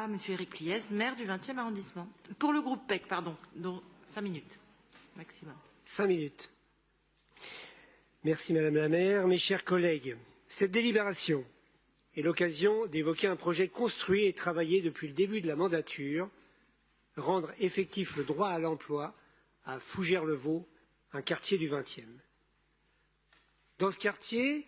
Monsieur Éric Liez, maire du 20e arrondissement. Pour le groupe PEC, pardon, donc 5 minutes maximum. 5 minutes. Merci Madame la maire. Mes chers collègues, cette délibération est l'occasion d'évoquer un projet construit et travaillé depuis le début de la mandature, rendre effectif le droit à l'emploi à Fougères-le-Vau, un quartier du 20e. Dans ce quartier,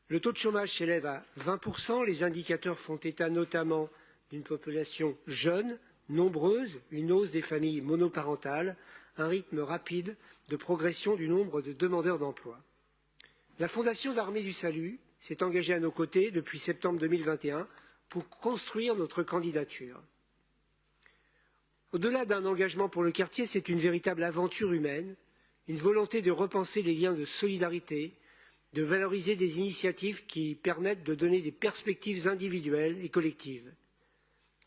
le taux de chômage s'élève à 20%. Les indicateurs font état notamment d'une population jeune, nombreuse, une hausse des familles monoparentales, un rythme rapide de progression du nombre de demandeurs d'emploi. La Fondation de l'Armée du Salut s'est engagée à nos côtés depuis septembre 2021 pour construire notre candidature. Au-delà d'un engagement pour le quartier, c'est une véritable aventure humaine, une volonté de repenser les liens de solidarité, de valoriser des initiatives qui permettent de donner des perspectives individuelles et collectives,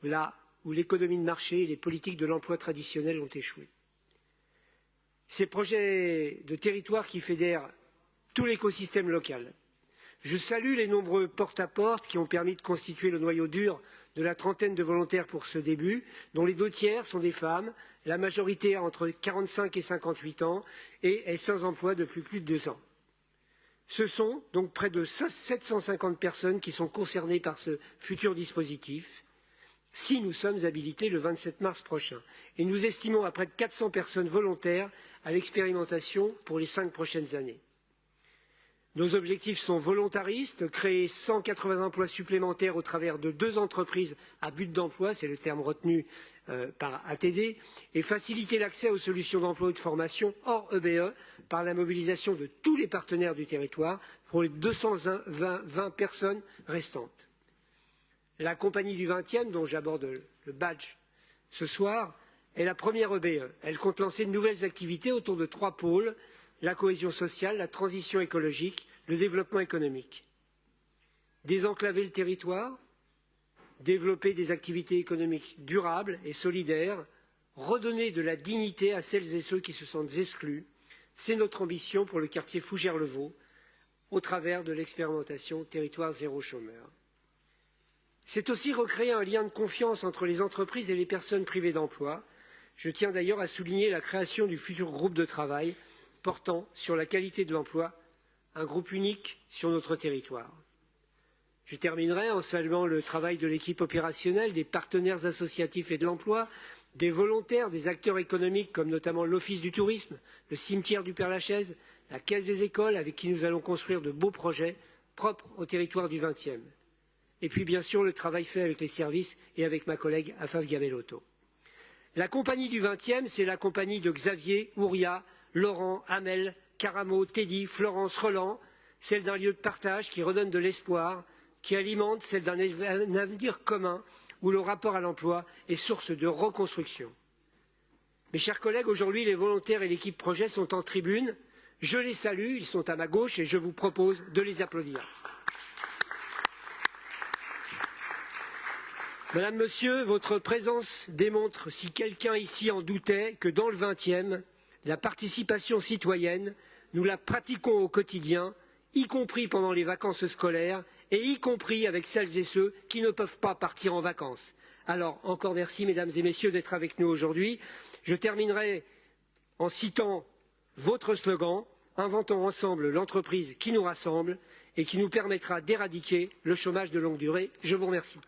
là où l'économie de marché et les politiques de l'emploi traditionnelles ont échoué. Ces projets de territoire qui fédèrent tout l'écosystème local. Je salue les nombreux porte-à-porte qui ont permis de constituer le noyau dur de la trentaine de volontaires pour ce début, dont les 2/3 sont des femmes, la majorité entre 45 et 58 ans et est sans emploi depuis plus de 2 ans. Ce sont donc près de 750 personnes qui sont concernées par ce futur dispositif, si nous sommes habilités le 27 mars prochain. Et nous estimons à près de 400 personnes volontaires à l'expérimentation pour les 5 prochaines années. Nos objectifs sont volontaristes, créer 180 emplois supplémentaires au travers de 2 entreprises à but d'emploi, c'est le terme retenu par ATD, et faciliter l'accès aux solutions d'emploi et de formation hors EBE par la mobilisation de tous les partenaires du territoire pour les 220 personnes restantes. La compagnie du 20e, dont j'aborde le badge ce soir, est la première EBE. Elle compte lancer de nouvelles activités autour de 3 pôles, la cohésion sociale, la transition écologique, le développement économique. Désenclaver le territoire, développer des activités économiques durables et solidaires, redonner de la dignité à celles et ceux qui se sentent exclus, c'est notre ambition pour le quartier Fougères-le-Vau, au travers de l'expérimentation Territoire zéro chômeur. C'est aussi recréer un lien de confiance entre les entreprises et les personnes privées d'emploi. Je tiens d'ailleurs à souligner la création du futur groupe de travail portant sur la qualité de l'emploi, un groupe unique sur notre territoire. Je terminerai en saluant le travail de l'équipe opérationnelle, des partenaires associatifs et de l'emploi, des volontaires, des acteurs économiques comme notamment l'Office du tourisme, le cimetière du Père-Lachaise, la Caisse des écoles avec qui nous allons construire de beaux projets propres au territoire du 20e. Et puis bien sûr le travail fait avec les services et avec ma collègue Afaf Gabellotto. La compagnie du 20e, c'est la compagnie de Xavier, Ouria, Laurent, Amel, Caramo, Teddy, Florence, Roland, celle d'un lieu de partage qui redonne de l'espoir, qui alimente celle d'un avenir commun où le rapport à l'emploi est source de reconstruction. Mes chers collègues, aujourd'hui les volontaires et l'équipe projet sont en tribune. Je les salue, ils sont à ma gauche et je vous propose de les applaudir. Madame, Monsieur, votre présence démontre, si quelqu'un ici en doutait, que dans le 20e, la participation citoyenne, nous la pratiquons au quotidien, y compris pendant les vacances scolaires et y compris avec celles et ceux qui ne peuvent pas partir en vacances. Alors, encore merci, mesdames et messieurs, d'être avec nous aujourd'hui. Je terminerai en citant votre slogan « Inventons ensemble l'entreprise qui nous rassemble et qui nous permettra d'éradiquer le chômage de longue durée ». Je vous remercie.